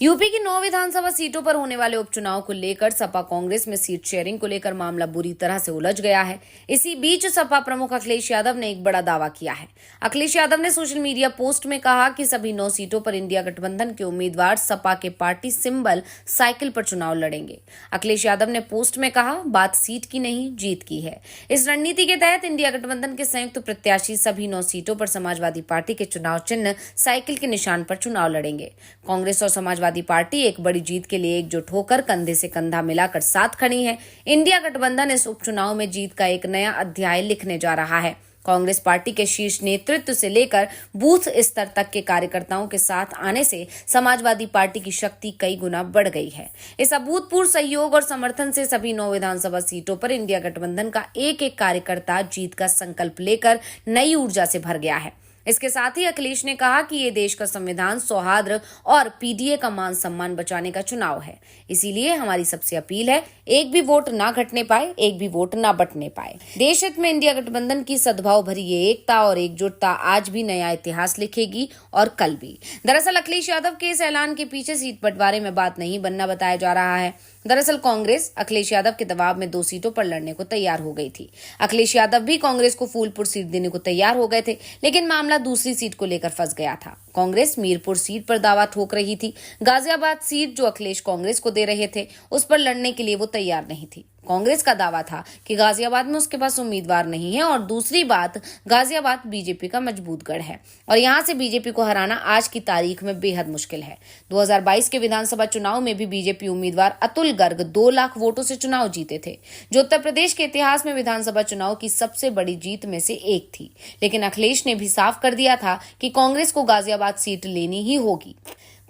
UP की 9 विधानसभा सीटों पर होने वाले उपचुनाव को लेकर सपा कांग्रेस में सीट शेयरिंग को लेकर मामला बुरी तरह से उलझ गया है। इसी बीच सपा प्रमुख अखिलेश यादव ने एक बड़ा दावा किया है। अखिलेश यादव ने सोशल मीडिया पोस्ट में कहा कि सभी 9 सीटों पर इंडिया गठबंधन के उम्मीदवार सपा के पार्टी सिंबल साइकिल पर चुनाव लड़ेंगे। अखिलेश यादव ने पोस्ट में कहा, बात सीट की नहीं जीत की है। इस रणनीति के तहत इंडिया गठबंधन के संयुक्त प्रत्याशी सभी 9 सीटों पर समाजवादी पार्टी के चुनाव चिन्ह साइकिल के निशान पर चुनाव लड़ेंगे। कांग्रेस और समाजवादी पार्टी एक बड़ी जीत के लिए एकजुट होकर कंधे से कंधा मिलाकर साथ खड़ी है। इंडिया गठबंधन इस उपचुनाव में जीत का एक नया अध्याय लिखने जा रहा है। कांग्रेस पार्टी के शीर्ष नेतृत्व से लेकर बूथ स्तर तक के कार्यकर्ताओं के साथ आने से समाजवादी पार्टी की शक्ति कई गुना बढ़ गई है। इस अभूतपूर्व सहयोग और समर्थन से सभी 9 विधानसभा सीटों पर इंडिया गठबंधन का एक एक कार्यकर्ता जीत का संकल्प लेकर नई ऊर्जा से भर गया है। इसके साथ ही अखिलेश ने कहा कि ये देश का संविधान, सौहार्द और पीडीए का मान सम्मान बचाने का चुनाव है। इसीलिए हमारी सबसे अपील है, एक भी वोट ना घटने पाए, एक भी वोट ना बंटने पाए। देश हित में इंडिया गठबंधन की सद्भाव भरी ये एकता और एकजुटता आज भी नया इतिहास लिखेगी और कल भी। दरअसल अखिलेश यादव के इस ऐलान के पीछे सीट बंटवारे में बात नहीं बनना बताया जा रहा है। दरअसल कांग्रेस अखिलेश यादव के दबाव में 2 सीटों पर लड़ने को तैयार हो गई थी। अखिलेश यादव भी कांग्रेस को फूलपुर सीट देने को तैयार हो गए थे, लेकिन मामला दूसरी सीट को लेकर फंस गया था। कांग्रेस मीरपुर सीट पर दावा ठोक रही थी। गाजियाबाद सीट जो अखिलेश कांग्रेस को दे रहे थे, उस पर लड़ने के लिए वो तैयार नहीं थी। कांग्रेस का दावा था कि गाजियाबाद में उसके पास उम्मीदवार नहीं है और दूसरी बात, गाजियाबाद बीजेपी का मजबूत गढ़ है और यहां से बीजेपी को हराना आज की तारीख में बेहद मुश्किल है। 2022 के विधानसभा चुनाव में भी बीजेपी उम्मीदवार अतुल गर्ग 2 लाख वोटों से चुनाव जीते थे, जो उत्तर प्रदेश के इतिहास में विधानसभा चुनाव की सबसे बड़ी जीत में से एक थी। लेकिन अखिलेश ने भी साफ कर दिया था कि कांग्रेस को गाजियाबाद सीट लेनी ही होगी।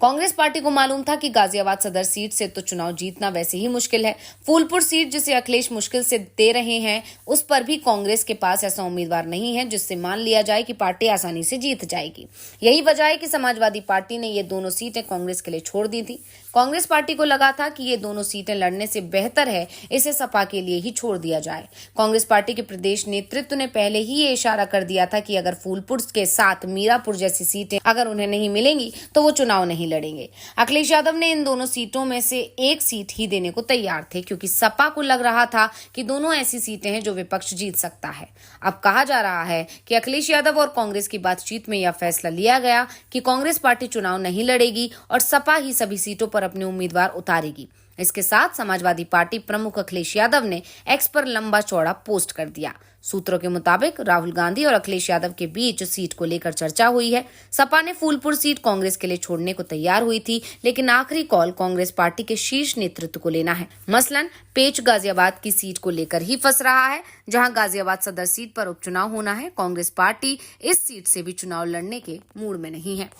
कांग्रेस पार्टी को मालूम था कि गाजियाबाद सदर सीट से तो चुनाव जीतना वैसे ही मुश्किल है। फूलपुर सीट जिसे अखिलेश मुश्किल से दे रहे हैं, उस पर भी कांग्रेस के पास ऐसा उम्मीदवार नहीं है जिससे मान लिया जाए कि पार्टी आसानी से जीत जाएगी। यही वजह है कि समाजवादी पार्टी ने ये दोनों सीटें कांग्रेस के लिए छोड़ दी थी। कांग्रेस पार्टी को लगा था कि ये दोनों सीटें लड़ने से बेहतर है इसे सपा के लिए ही छोड़ दिया जाए। कांग्रेस पार्टी के प्रदेश नेतृत्व ने पहले ही ये इशारा कर दिया था कि अगर फूलपुर के साथ मीरापुर जैसी सीटें अगर उन्हें नहीं मिलेंगी तो वो चुनाव नहीं लड़ेंगे। अखिलेश यादव ने इन दोनों सीटों में से एक सीट ही देने को तैयार थे, क्योंकि सपा को लग रहा था कि दोनों ऐसी सीटें हैं जो विपक्ष जीत सकता है। अब कहा जा रहा है कि अखिलेश यादव और कांग्रेस की बातचीत में यह फैसला लिया गया कि कांग्रेस पार्टी चुनाव नहीं लड़ेगी और सपा ही सभी सीटों पर अपने उम्मीदवार उतारेगी। इसके साथ समाजवादी पार्टी प्रमुख अखिलेश यादव ने एक्स पर लंबा चौड़ा पोस्ट कर दिया। सूत्रों के मुताबिक राहुल गांधी और अखिलेश यादव के बीच सीट को लेकर चर्चा हुई है। सपा ने फूलपुर सीट कांग्रेस के लिए छोड़ने को तैयार हुई थी, लेकिन आखिरी कॉल कांग्रेस पार्टी के शीर्ष नेतृत्व को लेना है। मसलन पेच गाजियाबाद की सीट को लेकर ही फंस रहा है, जहां गाजियाबाद सदर सीट पर उपचुनाव होना है। कांग्रेस पार्टी इस सीट से भी चुनाव लड़ने के मूड में नहीं है।